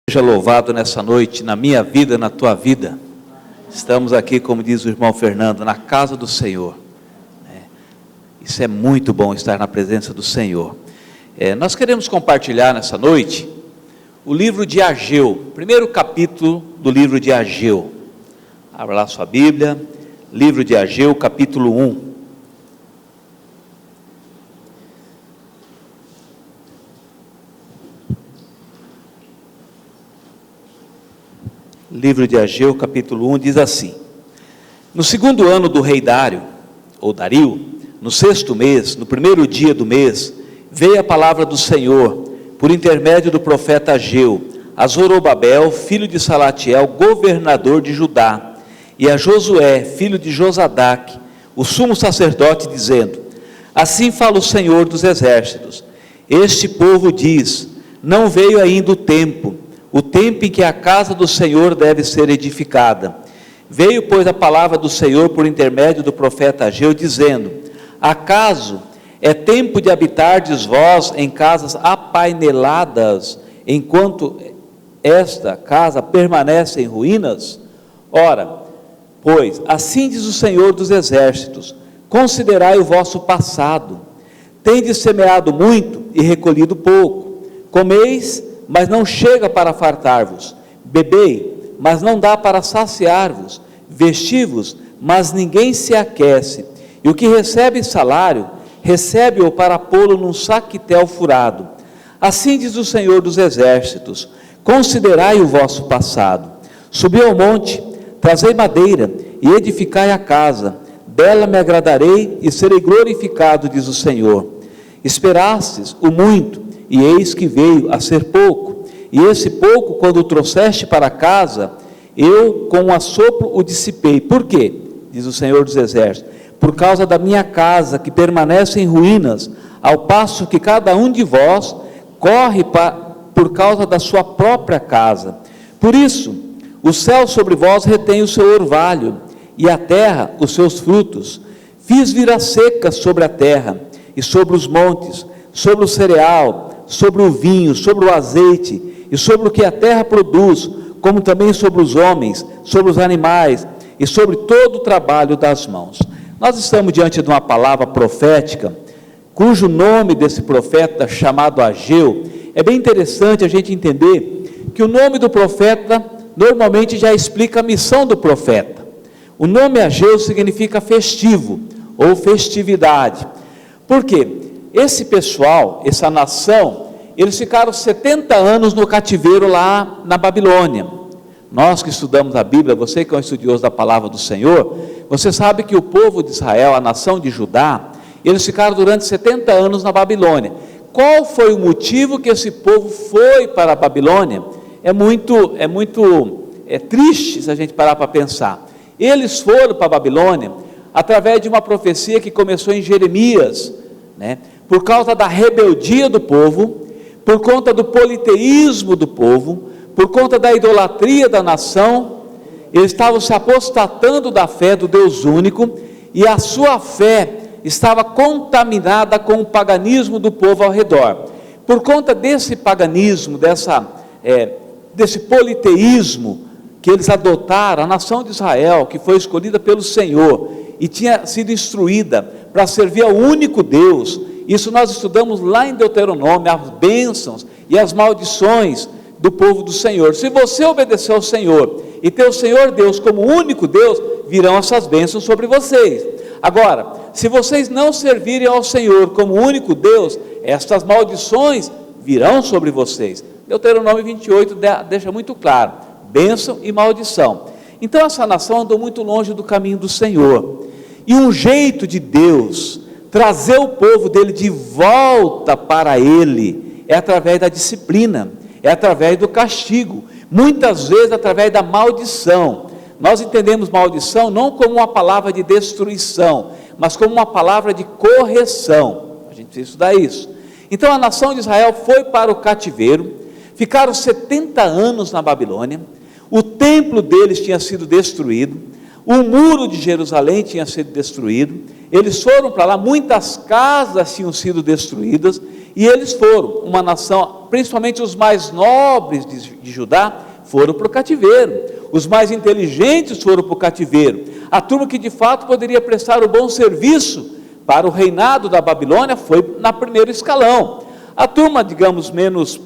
Seja louvado nessa noite, na minha vida, na tua vida. Estamos aqui, como diz o irmão Fernando, na casa do Senhor. Isso é muito bom, estar na presença do Senhor. Nós queremos compartilhar nessa noite o livro de Ageu, primeiro capítulo do livro de Ageu. Abra lá sua Bíblia, livro de Ageu, capítulo 1. Livro de Ageu, capítulo 1, diz assim: No segundo ano do rei Dário, ou Dario, no sexto mês, no primeiro dia do mês, veio a palavra do Senhor, por intermédio do profeta Ageu, a Zorobabel, filho de Salatiel, governador de Judá, e a Josué, filho de Josadaque, o sumo sacerdote, dizendo: Assim fala o Senhor dos exércitos, este povo diz, não veio ainda o tempo em que a casa do Senhor deve ser edificada. Veio, pois, a palavra do Senhor por intermédio do profeta Ageu, dizendo: Acaso é tempo de habitardes vós em casas apaineladas, enquanto esta casa permanece em ruínas? Ora, pois, assim diz o Senhor dos exércitos: considerai o vosso passado. Tendes semeado muito e recolhido pouco. Comeis, mas não chega para fartar-vos. Bebei, mas não dá para saciar-vos. Vesti-vos, mas ninguém se aquece. E o que recebe salário, recebe-o para pô-lo num saquitel furado. Assim diz o Senhor dos exércitos: considerai o vosso passado. Subi ao monte, trazei madeira e edificai a casa. Dela me agradarei e serei glorificado, diz o Senhor. Esperastes o muito, e eis que veio a ser pouco, e esse pouco, quando o trouxeste para casa, eu com um assopro o dissipei. Por quê? Diz o Senhor dos exércitos: por causa da minha casa, que permanece em ruínas, ao passo que cada um de vós corre por causa da sua própria casa. Por isso, o céu sobre vós retém o seu orvalho, e a terra os seus frutos. Fiz vir a seca sobre a terra, e sobre os montes, sobre o cereal, sobre o vinho, sobre o azeite, e sobre o que a terra produz, como também sobre os homens, sobre os animais, e sobre todo o trabalho das mãos. Nós estamos diante de uma palavra profética, cujo nome desse profeta, chamado Ageu, é bem interessante a gente entender que o nome do profeta, normalmente já explica a missão do profeta. O nome Ageu significa festivo, ou festividade. Por quê? Esse pessoal, essa nação, eles ficaram 70 anos no cativeiro lá na Babilônia. Nós que estudamos a Bíblia, você que é um estudioso da palavra do Senhor, você sabe que o povo de Israel, a nação de Judá, eles ficaram durante 70 anos na Babilônia. Qual foi o motivo que esse povo foi para a Babilônia? É muito triste se a gente parar para pensar. Eles foram para a Babilônia através de uma profecia que começou em Jeremias, por causa da rebeldia do povo, por conta do politeísmo do povo, por conta da idolatria da nação. Eles estavam se apostatando da fé do Deus único, e a sua fé estava contaminada com o paganismo do povo ao redor. Por conta desse paganismo, desse politeísmo que eles adotaram, a nação de Israel, que foi escolhida pelo Senhor, e tinha sido instruída para servir ao único Deus. Isso nós estudamos lá em Deuteronômio, as bênçãos e as maldições do povo do Senhor. Se você obedecer ao Senhor e ter o Senhor Deus como único Deus, virão essas bênçãos sobre vocês. Agora, se vocês não servirem ao Senhor como único Deus, estas maldições virão sobre vocês. Deuteronômio 28 deixa muito claro: bênção e maldição. Então essa nação andou muito longe do caminho do Senhor, e um jeito de Deus trazer o povo dele de volta para ele é através da disciplina, é através do castigo, muitas vezes através da maldição. Nós entendemos maldição não como uma palavra de destruição, mas como uma palavra de correção. A gente precisa estudar isso. Então a nação de Israel foi para o cativeiro, ficaram 70 anos na Babilônia, o templo deles tinha sido destruído, o muro de Jerusalém tinha sido destruído, eles foram para lá, muitas casas tinham sido destruídas, E eles foram uma nação, principalmente os mais nobres de Judá, foram para o cativeiro. Os mais inteligentes foram para o cativeiro. A turma que de fato poderia prestar o bom serviço para o reinado da Babilônia foi na primeiro escalão. A turma, digamos, menos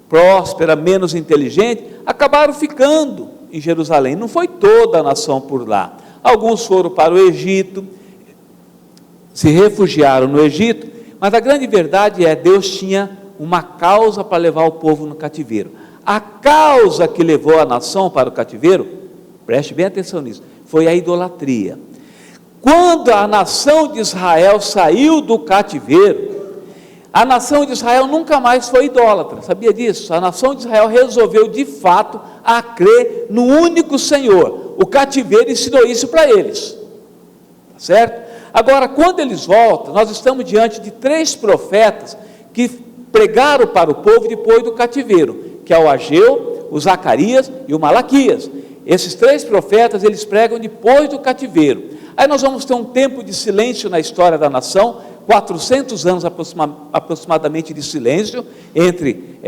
próspera, menos inteligente, acabaram ficando em Jerusalém. Não foi toda a nação por lá. Alguns foram para o Egito, se refugiaram no Egito, mas a grande verdade é, Deus tinha uma causa para levar o povo no cativeiro. A causa que levou a nação para o cativeiro, preste bem atenção nisso, foi a idolatria. Quando a nação de Israel saiu do cativeiro, a nação de Israel nunca mais foi idólatra, sabia disso? A nação de Israel resolveu de fato a crer no único Senhor. O cativeiro ensinou isso para eles, tá certo? Agora, quando eles voltam, nós estamos diante de 3 profetas que pregaram para o povo depois do cativeiro, que é o Ageu, o Zacarias e o Malaquias. Esses 3 profetas, eles pregam depois do cativeiro. Aí nós vamos ter um tempo de silêncio na história da nação, 400 anos aproximadamente de silêncio, entre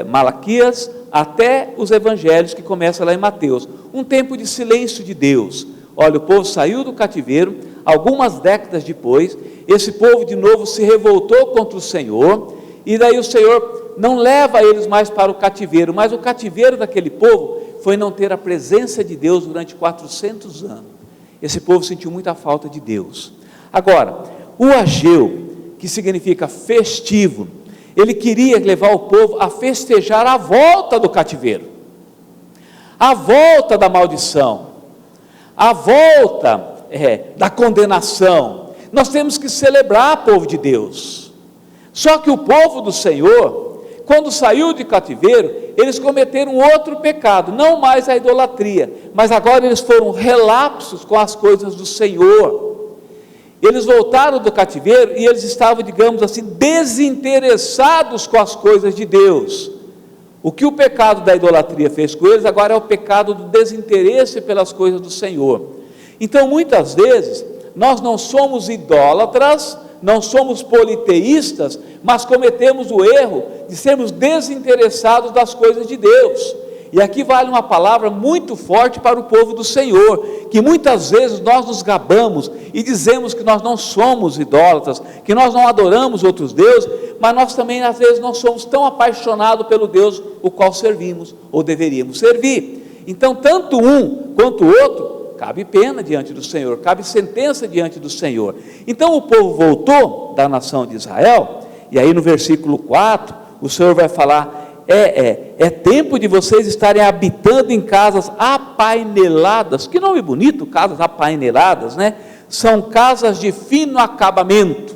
Malaquias até os evangelhos que começam lá em Mateus. Um tempo de silêncio de Deus. Olha, o povo saiu do cativeiro, algumas décadas depois, esse povo de novo se revoltou contra o Senhor, e daí o Senhor não leva eles mais para o cativeiro, mas o cativeiro daquele povo foi não ter a presença de Deus durante 400 anos. Esse povo sentiu muita falta de Deus. Agora, o Ageu, que significa festivo, ele queria levar o povo a festejar a volta do cativeiro, a volta da maldição, a volta da condenação. Nós temos que celebrar, povo de Deus. Só que o povo do Senhor, quando saiu de cativeiro, eles cometeram outro pecado, não mais a idolatria, mas agora eles foram relapsos com as coisas do Senhor. Eles voltaram do cativeiro e eles estavam, digamos assim, desinteressados com as coisas de Deus. O que o pecado da idolatria fez com eles, agora é o pecado do desinteresse pelas coisas do Senhor. Então, muitas vezes, nós não somos idólatras, não somos politeístas, mas cometemos o erro de sermos desinteressados das coisas de Deus. E aqui vale uma palavra muito forte para o povo do Senhor, que muitas vezes nós nos gabamos e dizemos que nós não somos idólatras, que nós não adoramos outros deuses, mas nós também às vezes não somos tão apaixonados pelo Deus o qual servimos, ou deveríamos servir. Então tanto um quanto o outro, cabe pena diante do Senhor, cabe sentença diante do Senhor. Então o povo voltou da nação de Israel, e aí no versículo 4, o Senhor vai falar, é tempo de vocês estarem habitando em casas apaineladas. Que nome bonito, casas apaineladas, né? São casas de fino acabamento,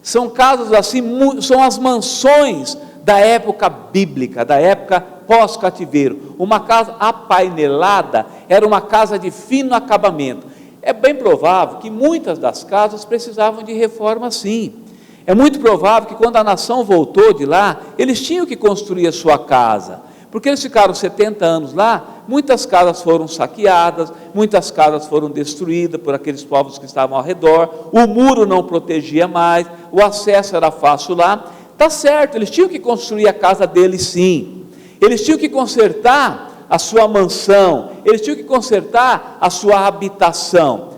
são casas assim, são as mansões da época bíblica, da época pós-cativeiro. Uma casa apainelada era uma casa de fino acabamento. É bem provável que muitas das casas precisavam de reforma, sim. É muito provável que quando a nação voltou de lá, eles tinham que construir a sua casa, porque eles ficaram 70 anos lá, muitas casas foram saqueadas, muitas casas foram destruídas por aqueles povos que estavam ao redor, o muro não protegia mais, o acesso era fácil lá. Está certo, eles tinham que construir a casa deles, sim. Eles tinham que consertar a sua mansão, eles tinham que consertar a sua habitação.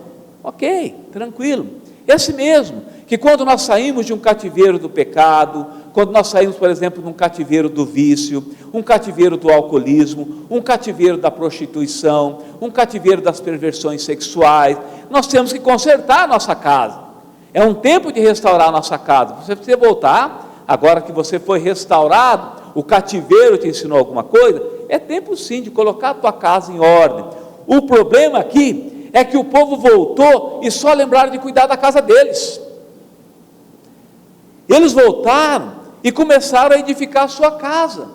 Ok, tranquilo. Esse mesmo, que quando nós saímos de um cativeiro do pecado, quando nós saímos, por exemplo, de um cativeiro do vício, um cativeiro do alcoolismo, um cativeiro da prostituição, um cativeiro das perversões sexuais, nós temos que consertar a nossa casa. É um tempo de restaurar a nossa casa. Você precisa voltar, agora que você foi restaurado, o cativeiro te ensinou alguma coisa, é tempo sim de colocar a tua casa em ordem. O problema aqui é que o povo voltou e só lembraram de cuidar da casa deles. Eles voltaram e começaram a edificar a sua casa,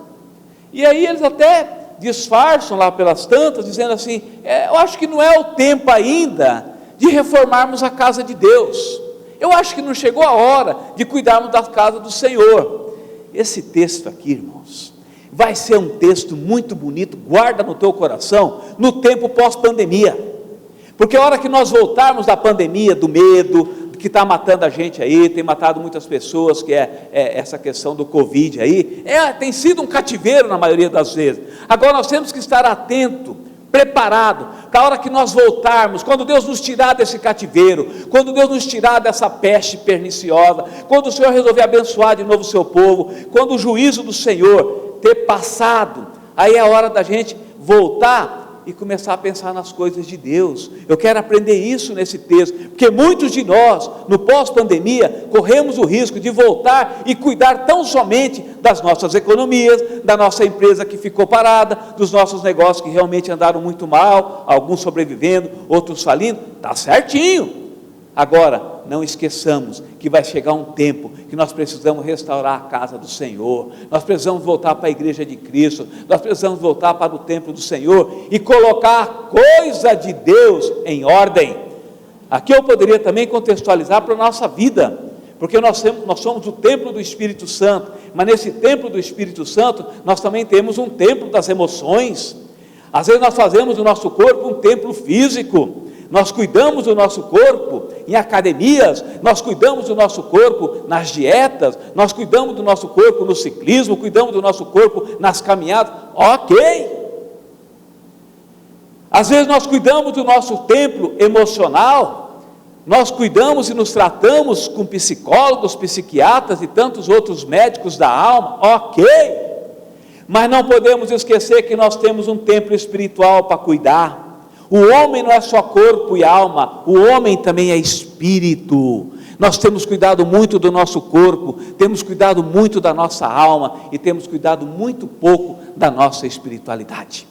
e aí eles até disfarçam lá pelas tantas, dizendo assim, eu acho que não é o tempo ainda de reformarmos a casa de Deus, eu acho que não chegou a hora de cuidarmos da casa do Senhor. Esse texto aqui, irmãos, vai ser um texto muito bonito, guarda no teu coração, no tempo pós-pandemia, porque a hora que nós voltarmos da pandemia, do medo, que está matando a gente aí, tem matado muitas pessoas, que é essa questão do Covid aí, tem sido um cativeiro na maioria das vezes. Agora nós temos que estar atento, preparado, para a hora que nós voltarmos, quando Deus nos tirar desse cativeiro, quando Deus nos tirar dessa peste perniciosa, quando o Senhor resolver abençoar de novo o seu povo, quando o juízo do Senhor ter passado, aí é a hora da gente voltar e começar a pensar nas coisas de Deus. Eu quero aprender isso nesse texto, porque muitos de nós, no pós-pandemia, corremos o risco de voltar e cuidar tão somente das nossas economias, da nossa empresa que ficou parada, dos nossos negócios que realmente andaram muito mal, alguns sobrevivendo, outros falindo. Está certinho. Agora, não esqueçamos que vai chegar um tempo que nós precisamos restaurar a casa do Senhor, nós precisamos voltar para a igreja de Cristo, nós precisamos voltar para o templo do Senhor e colocar a coisa de Deus em ordem. Aqui eu poderia também contextualizar para a nossa vida, porque nós somos o templo do Espírito Santo, mas nesse templo do Espírito Santo, nós também temos um templo das emoções. Às vezes nós fazemos do nosso corpo um templo físico, nós cuidamos do nosso corpo em academias, nós cuidamos do nosso corpo nas dietas, nós cuidamos do nosso corpo no ciclismo, cuidamos do nosso corpo nas caminhadas, ok. Às vezes nós cuidamos do nosso templo emocional, nós cuidamos e nos tratamos com psicólogos, psiquiatras e tantos outros médicos da alma, ok. Mas não podemos esquecer que nós temos um templo espiritual para cuidar. O homem não é só corpo e alma, o homem também é espírito. Nós temos cuidado muito do nosso corpo, temos cuidado muito da nossa alma e temos cuidado muito pouco da nossa espiritualidade.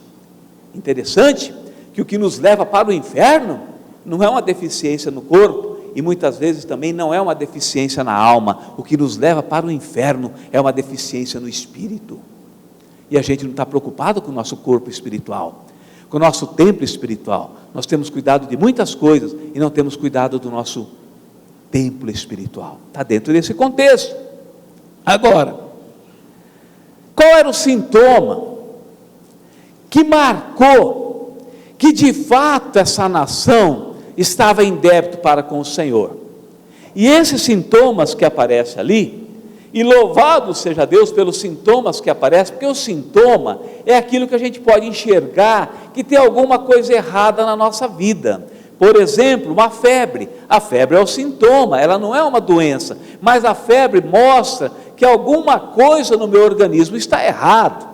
Interessante que o que nos leva para o inferno não é uma deficiência no corpo e muitas vezes também não é uma deficiência na alma. O que nos leva para o inferno é uma deficiência no espírito. E a gente não está preocupado com o nosso corpo espiritual, com o nosso templo espiritual. Nós temos cuidado de muitas coisas e não temos cuidado do nosso templo espiritual. Está dentro desse contexto. Agora, qual era o sintoma que marcou que de fato essa nação estava em débito para com o Senhor? E esses sintomas que aparecem ali, e louvado seja Deus pelos sintomas que aparecem, porque o sintoma é aquilo que a gente pode enxergar que tem alguma coisa errada na nossa vida. Por exemplo, uma febre. A febre é o sintoma, ela não é uma doença, mas a febre mostra que alguma coisa no meu organismo está errado.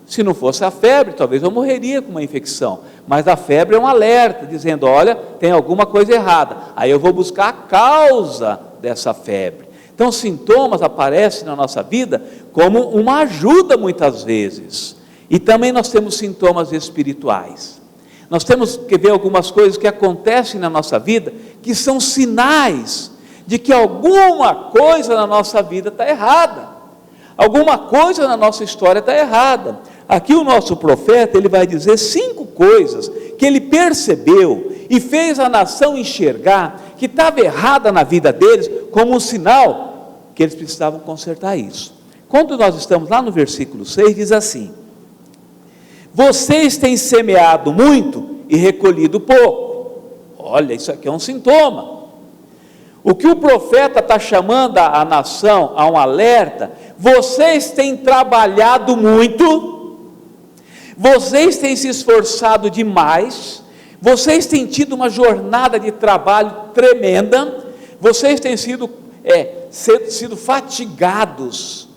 Se não fosse a febre, talvez eu morreria com uma infecção, mas a febre é um alerta, dizendo, olha, tem alguma coisa errada. Aí eu vou buscar a causa dessa febre. Então, sintomas aparecem na nossa vida como uma ajuda muitas vezes. E também nós temos sintomas espirituais. Nós temos que ver algumas coisas que acontecem na nossa vida, que são sinais de que alguma coisa na nossa vida está errada. Alguma coisa na nossa história está errada. Aqui o nosso profeta, ele vai dizer 5 coisas que ele percebeu e fez a nação enxergar que estava errada na vida deles, como um sinal que eles precisavam consertar isso. Quando nós estamos lá no versículo 6, diz assim: vocês têm semeado muito e recolhido pouco. Olha, isso aqui é um sintoma. O que o profeta está chamando a nação a um alerta: vocês têm trabalhado muito, vocês têm se esforçado demais, vocês têm tido uma jornada de trabalho tremenda, vocês têm sido fatigados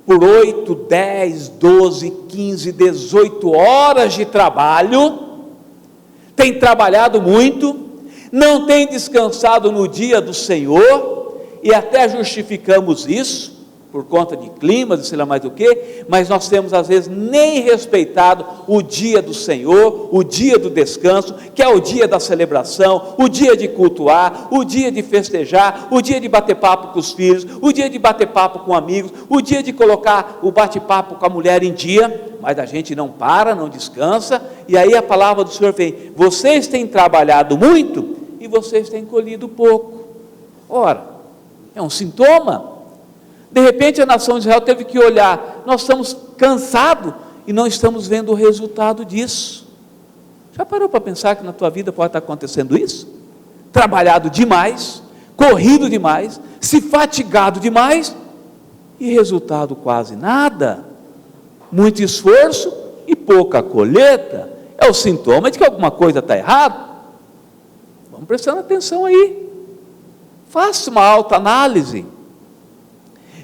por 8, 10, 12, 15, 18 horas de trabalho, têm trabalhado muito, não têm descansado no dia do Senhor, e até justificamos isso, por conta de climas e sei lá mais do que, mas nós temos às vezes nem respeitado o dia do Senhor, o dia do descanso, que é o dia da celebração, o dia de cultuar, o dia de festejar, o dia de bater papo com os filhos, o dia de bater papo com amigos, o dia de colocar o bate-papo com a mulher em dia, mas a gente não para, não descansa, e aí a palavra do Senhor vem: vocês têm trabalhado muito e vocês têm colhido pouco. Ora, é um sintoma. De repente a nação de Israel teve que olhar: nós estamos cansados e não estamos vendo o resultado disso. Já parou para pensar que na tua vida pode estar acontecendo isso? Trabalhado demais, corrido demais, se fatigado demais, e resultado quase nada. Muito esforço e pouca colheita. É o sintoma de que alguma coisa está errada. Vamos prestando atenção aí. Faça uma autoanálise.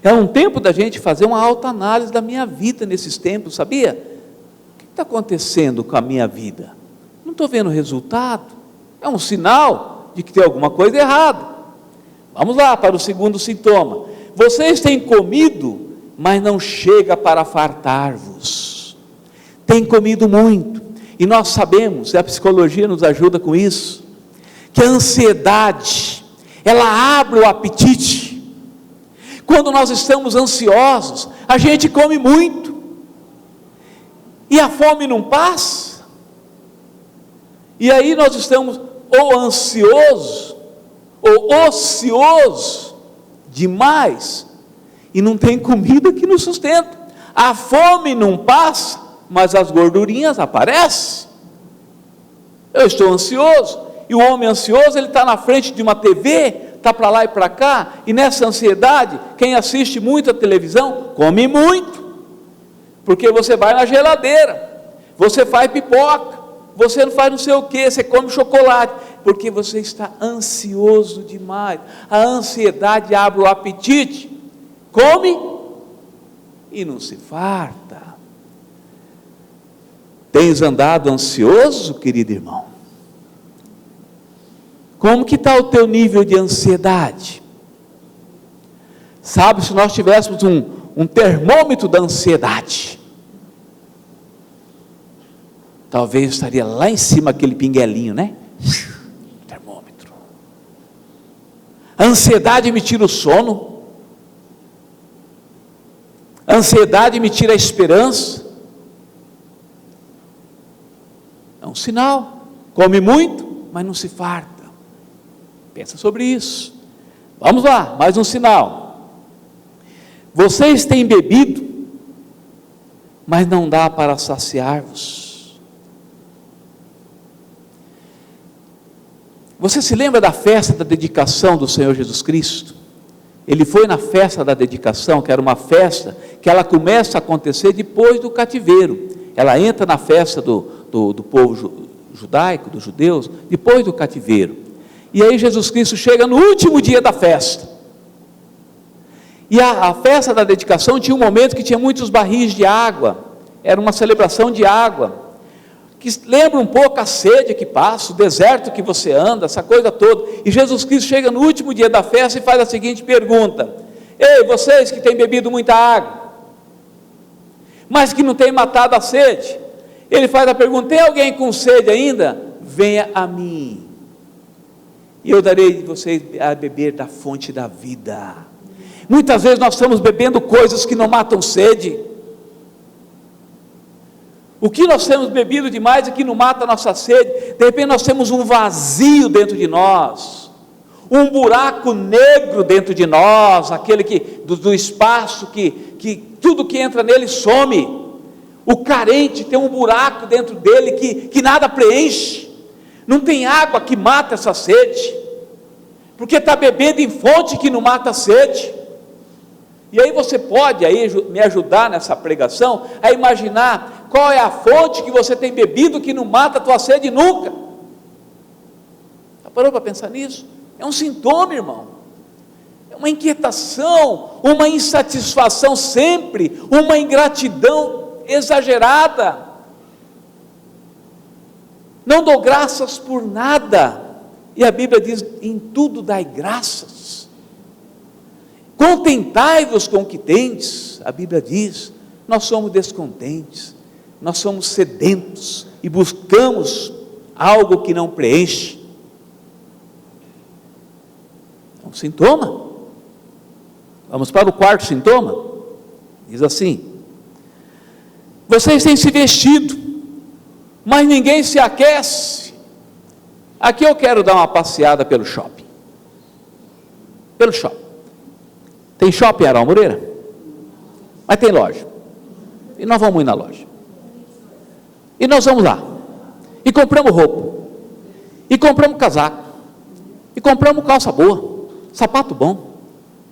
É um tempo da gente fazer uma autoanálise da minha vida nesses tempos, sabia? O que está acontecendo com a minha vida? Não estou vendo resultado. É um sinal de que tem alguma coisa errada. Vamos lá para o segundo sintoma. Vocês têm comido, mas não chega para fartar-vos. Tem comido muito. E nós sabemos, a psicologia nos ajuda com isso, que a ansiedade, ela abre o apetite. Quando nós estamos ansiosos, a gente come muito. E a fome não passa. E aí nós estamos ou ansiosos, ou ocioso demais, e não tem comida que nos sustenta. A fome não passa, mas as gordurinhas aparecem. Eu estou ansioso, e o homem ansioso, ele está na frente de uma TV, está para lá e para cá, e nessa ansiedade, quem assiste muito a televisão, come muito, porque você vai na geladeira, você faz pipoca, você não faz não sei o que, você come chocolate, porque você está ansioso demais. A ansiedade abre o apetite, come e não se farta. Tens andado ansioso, querido irmão? Como que está o teu nível de ansiedade? Sabe, se nós tivéssemos um termômetro da ansiedade, talvez estaria lá em cima aquele pinguelinho, né? Termômetro. A ansiedade me tira o sono. A ansiedade me tira a esperança. É um sinal. Come muito, mas não se farta. Pensa sobre isso. Vamos lá, mais um sinal. Vocês têm bebido, mas não dá para saciar-vos. Você se lembra da festa da dedicação do Senhor Jesus Cristo? Ele foi na festa da dedicação, que era uma festa que ela começa a acontecer depois do cativeiro. Ela entra na festa do povo judaico, dos judeus, depois do cativeiro. E aí Jesus Cristo chega no último dia da festa. E a festa da dedicação tinha um momento que tinha muitos barris de água. Era uma celebração de água, que lembra um pouco a sede que passa, o deserto que você anda, essa coisa toda. E Jesus Cristo chega no último dia da festa e faz a seguinte pergunta: ei, vocês que têm bebido muita água, mas que não têm matado a sede, ele faz a pergunta: tem alguém com sede ainda? Venha a mim, e eu darei de vocês a beber da fonte da vida. Muitas vezes nós estamos bebendo coisas que não matam sede. O que nós temos bebido demais e que não mata a nossa sede, de repente nós temos um vazio dentro de nós, um buraco negro dentro de nós, aquele do espaço que tudo que entra nele some. O carente tem um buraco dentro dele que nada preenche, não tem água que mata essa sede, porque está bebendo em fonte que não mata a sede. E aí você pode me ajudar nessa pregação a imaginar qual é a fonte que você tem bebido que não mata a tua sede nunca. Já parou para pensar nisso? É um sintoma, irmão. É uma inquietação, uma insatisfação sempre, uma ingratidão exagerada. Não dou graças por nada. E a Bíblia diz: em tudo dai graças. Contentai-vos com o que tendes. A Bíblia diz: nós somos descontentes, nós somos sedentos e buscamos algo que não preenche. É um sintoma. Vamos para o quarto sintoma. Diz assim: vocês têm se vestido, mas ninguém se aquece. Aqui eu quero dar uma passeada pelo shopping. Pelo shopping. Tem shopping em Aral Moreira? Mas tem loja. E nós vamos ir na loja. E nós vamos lá. E compramos roupa. E compramos casaco. E compramos calça boa. sapato bom,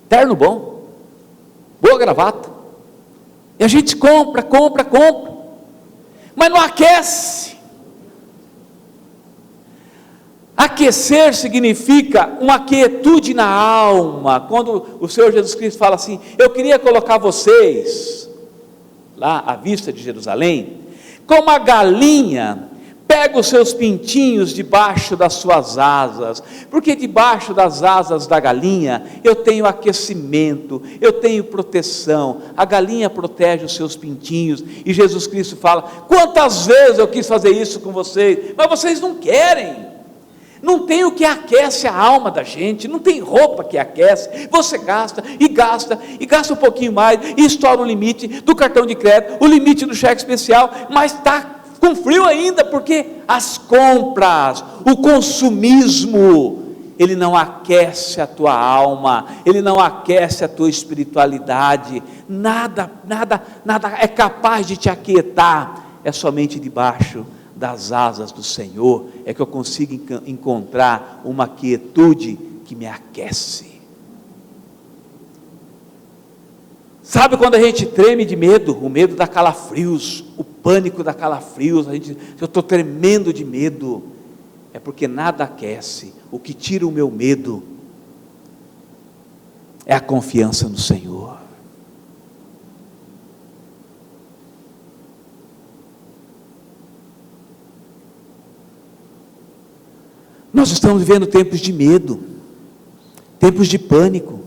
terno bom, boa gravata, e a gente compra, mas não aquece. Aquecer significa uma quietude na alma. Quando o Senhor Jesus Cristo fala assim: eu queria colocar vocês lá à vista de Jerusalém, como a galinha pega os seus pintinhos debaixo das suas asas, porque debaixo das asas da galinha eu tenho aquecimento, eu tenho proteção. A galinha protege os seus pintinhos, e Jesus Cristo fala: quantas vezes eu quis fazer isso com vocês, mas vocês não querem. Não tem o que aquece a alma da gente, não tem roupa que aquece. Você gasta um pouquinho mais, e estoura o limite do cartão de crédito, o limite do cheque especial, mas está com frio ainda, porque as compras, o consumismo, ele não aquece a tua alma, ele não aquece a tua espiritualidade. Nada é capaz de te aquietar, é somente debaixo das asas do Senhor é que eu consigo encontrar uma quietude que me aquece. Sabe quando a gente treme de medo? O medo dá calafrios, o pânico dá calafrios, eu estou tremendo de medo, é porque nada aquece. O que tira o meu medo é a confiança no Senhor. Nós estamos vivendo tempos de medo, tempos de pânico,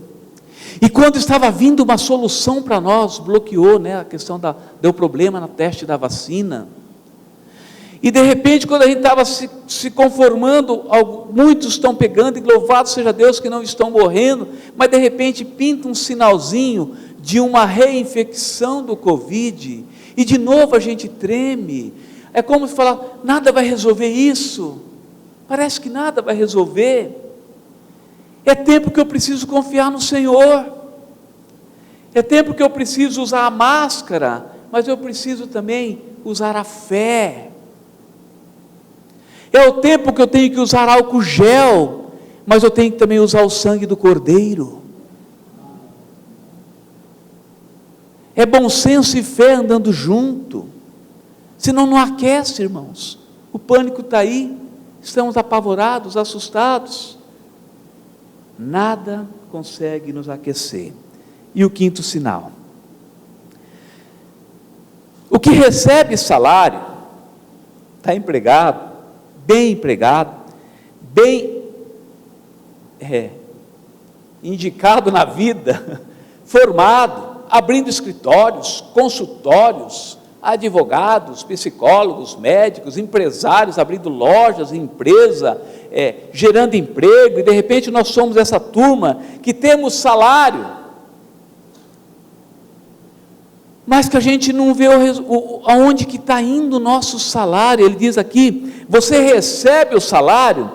e quando estava vindo uma solução para nós, bloqueou, a questão deu problema no teste da vacina, e de repente quando a gente estava se conformando, muitos estão pegando, e louvado seja Deus que não estão morrendo, mas de repente pinta um sinalzinho de uma reinfecção do Covid, e de novo a gente treme. É como se falar: nada vai resolver isso. Parece que nada vai resolver. É tempo que eu preciso confiar no Senhor, é tempo que eu preciso usar a máscara, mas eu preciso também usar a fé. É o tempo que eu tenho que usar álcool gel, mas eu tenho que também usar o sangue do Cordeiro. É bom senso e fé andando junto, senão não aquece, irmãos. O pânico está aí, estamos apavorados, assustados, nada consegue nos aquecer. E o quinto sinal: o que recebe salário, está empregado, bem indicado na vida, formado, abrindo escritórios, consultórios, advogados, psicólogos, médicos, empresários, abrindo lojas, empresa, gerando emprego, e de repente nós somos essa turma que temos salário, mas que a gente não vê aonde que está indo o nosso salário. Ele diz aqui: você recebe o salário,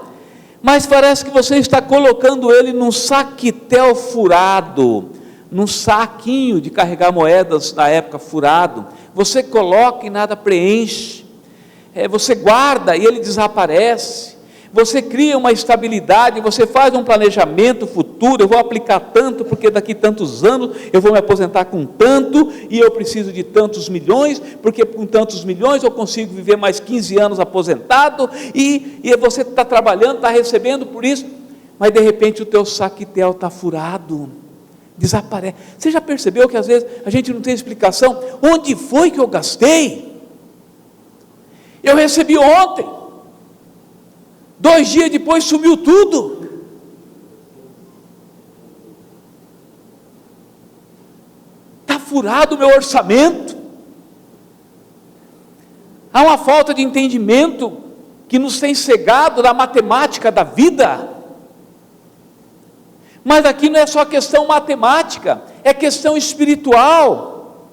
mas parece que você está colocando ele num saquitel furado, num saquinho de carregar moedas na época furado. Você coloca e nada preenche, você guarda e ele desaparece. Você cria uma estabilidade, você faz um planejamento futuro: eu vou aplicar tanto, porque daqui tantos anos eu vou me aposentar com tanto, e eu preciso de tantos milhões, porque com tantos milhões eu consigo viver mais 15 anos aposentado, e você está trabalhando, está recebendo por isso, mas de repente o teu saquitel está furado, desaparece. Você já percebeu que às vezes a gente não tem explicação? Onde foi que eu gastei? Eu recebi ontem, 2 dias depois sumiu tudo. Está furado o meu orçamento. Há uma falta de entendimento que nos tem cegado da matemática da vida. Mas aqui não é só questão matemática, é questão espiritual.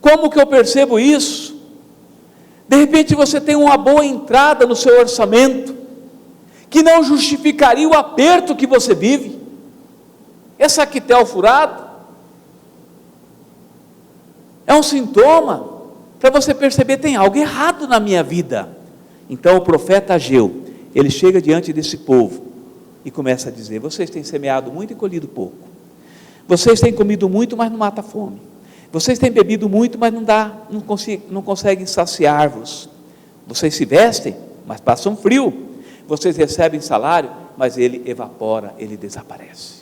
Como que eu percebo isso? De repente você tem uma boa entrada no seu orçamento, que não justificaria o aperto que você vive. É saquitel furado, é um sintoma para você perceber: tem algo errado na minha vida. Então o profeta Ageu, ele chega diante desse povo, e começa a dizer: vocês têm semeado muito e colhido pouco. Vocês têm comido muito, mas não mata a fome. Vocês têm bebido muito, mas não conseguem saciar-vos. Vocês se vestem, mas passam frio. Vocês recebem salário, mas ele evapora, ele desaparece.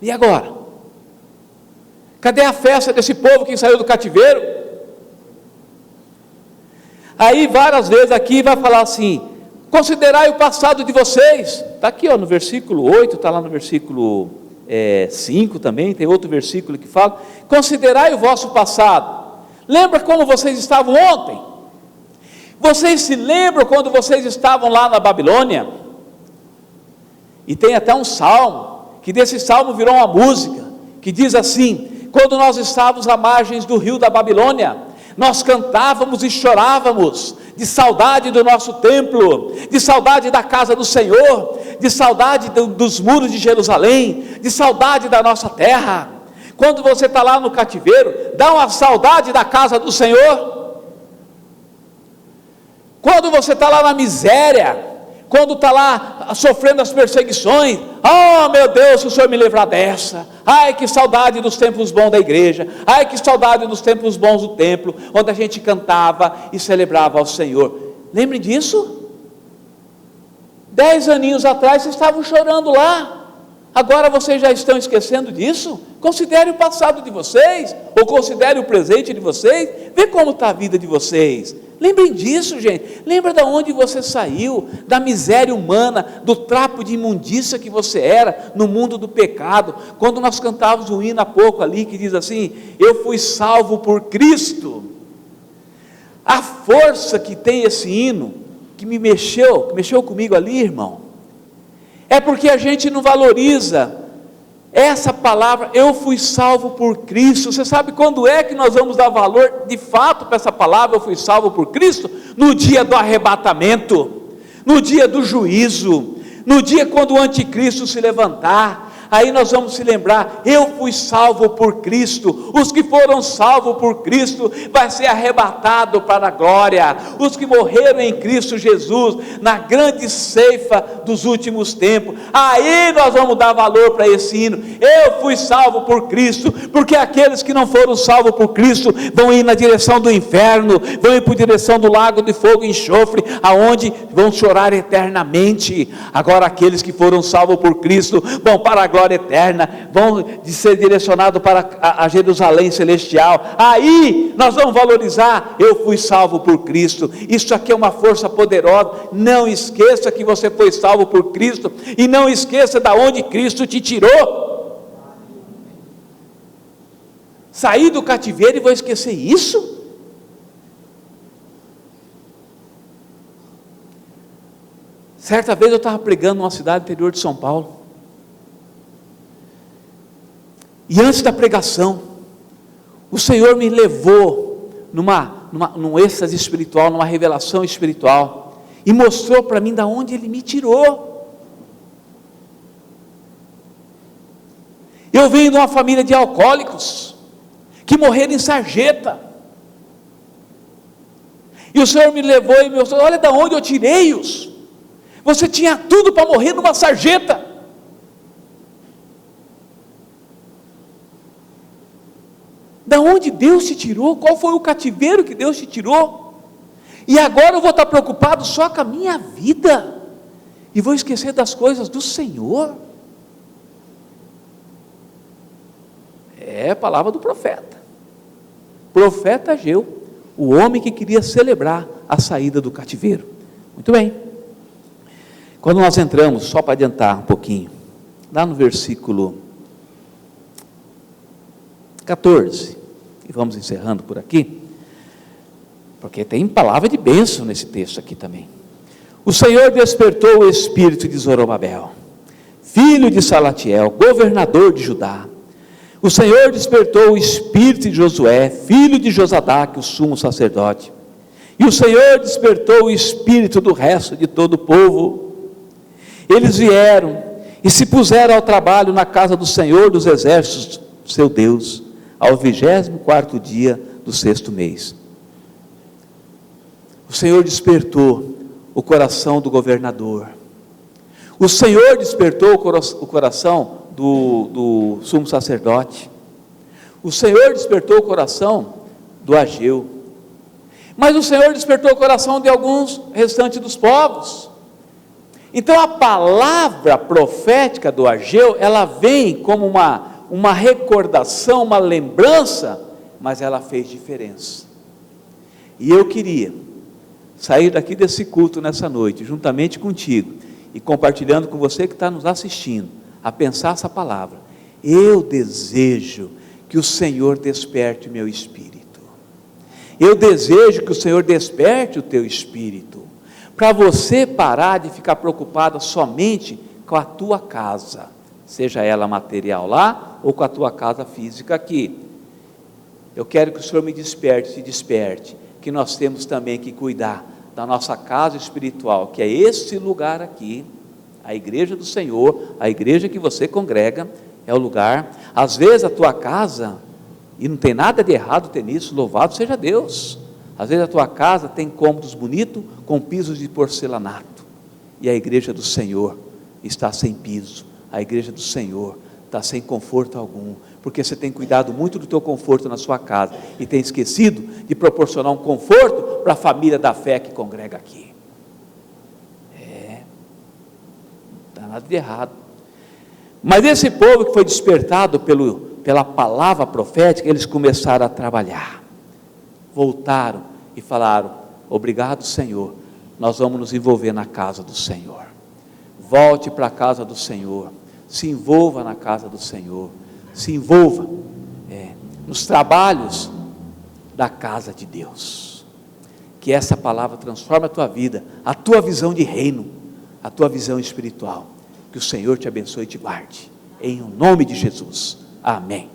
E agora? Cadê a festa desse povo que saiu do cativeiro? Aí várias vezes aqui vai falar assim: considerai o passado de vocês. Está aqui no versículo 8, está lá no versículo 5 também, tem outro versículo que fala: considerai o vosso passado. Lembra como vocês estavam ontem? Vocês se lembram quando vocês estavam lá na Babilônia? E tem até um salmo, que desse salmo virou uma música, que diz assim: quando nós estávamos à margens do rio da Babilônia, nós cantávamos e chorávamos, de saudade do nosso templo, de saudade da casa do Senhor, de saudade dos muros de Jerusalém, de saudade da nossa terra. Quando você está lá no cativeiro, dá uma saudade da casa do Senhor. Quando você está lá na miséria, quando está lá sofrendo as perseguições, oh meu Deus, se o Senhor me livrar dessa, ai que saudade dos tempos bons da igreja, ai que saudade dos tempos bons do templo, onde a gente cantava e celebrava ao Senhor. Lembrem disso? 10 aninhos atrás vocês estavam chorando lá, agora vocês já estão esquecendo disso? Considere o passado de vocês, ou considere o presente de vocês, vê como está a vida de vocês. Lembrem disso, gente. Lembra de onde você saiu, da miséria humana, do trapo de imundícia que você era no mundo do pecado. Quando nós cantávamos um hino há pouco ali que diz assim: eu fui salvo por Cristo. A força que tem esse hino, que mexeu comigo ali, irmão, é porque a gente não valoriza essa palavra: eu fui salvo por Cristo. Você sabe quando é que nós vamos dar valor de fato para essa palavra, eu fui salvo por Cristo? No dia do arrebatamento, no dia do juízo, no dia quando o anticristo se levantar. Aí nós vamos se lembrar: eu fui salvo por Cristo. Os que foram salvos por Cristo vai ser arrebatado para a glória. Os que morreram em Cristo Jesus, na grande ceifa dos últimos tempos, aí nós vamos dar valor para esse hino: eu fui salvo por Cristo. Porque aqueles que não foram salvos por Cristo vão ir na direção do inferno, vão ir para a direção do lago de fogo e enxofre, aonde vão chorar eternamente. Agora aqueles que foram salvos por Cristo vão para a glória eterna, vão ser direcionados para a Jerusalém celestial. Aí nós vamos valorizar: eu fui salvo por Cristo. Isso aqui é uma força poderosa. Não esqueça que você foi salvo por Cristo, e não esqueça de onde Cristo te tirou. Sair do cativeiro e vou esquecer isso? Certa vez eu estava pregando numa cidade interior de São Paulo, e antes da pregação, o Senhor me levou num êxtase espiritual, numa revelação espiritual, e mostrou para mim de onde Ele me tirou. Eu venho de uma família de alcoólicos, que morreram em sarjeta, e o Senhor me levou e me mostrou: olha de onde eu tirei-os. Você tinha tudo para morrer numa sarjeta. Da onde Deus te tirou? Qual foi o cativeiro que Deus te tirou? E agora eu vou estar preocupado só com a minha vida, e vou esquecer das coisas do Senhor? É a palavra do profeta Ageu, o homem que queria celebrar a saída do cativeiro. Muito bem, quando nós entramos, só para adiantar um pouquinho, lá no versículo 14, e vamos encerrando por aqui, porque tem palavra de bênção nesse texto aqui também. O Senhor despertou o espírito de Zorobabel, filho de Salatiel, governador de Judá. O Senhor despertou o espírito de Josué, filho de Josadaque, o sumo sacerdote. E o Senhor despertou o espírito do resto de todo o povo. Eles vieram e se puseram ao trabalho na casa do Senhor dos exércitos, seu Deus, ao 24º dia do 6º mês. O Senhor despertou o coração do governador. O Senhor despertou o coração do sumo sacerdote. O Senhor despertou o coração do Ageu. Mas o Senhor despertou o coração de alguns restantes dos povos. Então a palavra profética do Ageu, ela vem como uma recordação, uma lembrança, mas ela fez diferença. E eu queria sair daqui desse culto nessa noite, juntamente contigo, e compartilhando com você que está nos assistindo, a pensar essa palavra. Eu desejo que o Senhor desperte o meu espírito. Eu desejo que o Senhor desperte o teu espírito, para você parar de ficar preocupada somente com a tua casa, seja ela material lá, ou com a tua casa física aqui. Eu quero que o Senhor me desperte, se desperte, que nós temos também que cuidar da nossa casa espiritual, que é esse lugar aqui, a igreja do Senhor, a igreja que você congrega, é o lugar. Às vezes a tua casa, e não tem nada de errado ter nisso, louvado seja Deus, às vezes a tua casa tem cômodos bonitos, com pisos de porcelanato, e a igreja do Senhor está sem piso, a igreja do Senhor está sem conforto algum, porque você tem cuidado muito do teu conforto na sua casa, e tem esquecido de proporcionar um conforto para a família da fé que congrega aqui. Não está nada de errado. Mas esse povo que foi despertado pela palavra profética, eles começaram a trabalhar, voltaram e falaram: obrigado, Senhor, nós vamos nos envolver na casa do Senhor. Volte para a casa do Senhor, se envolva na casa do Senhor, se envolva nos trabalhos da casa de Deus. Que essa palavra transforme a tua vida, a tua visão de reino, a tua visão espiritual. Que o Senhor te abençoe e te guarde, em nome de Jesus, amém.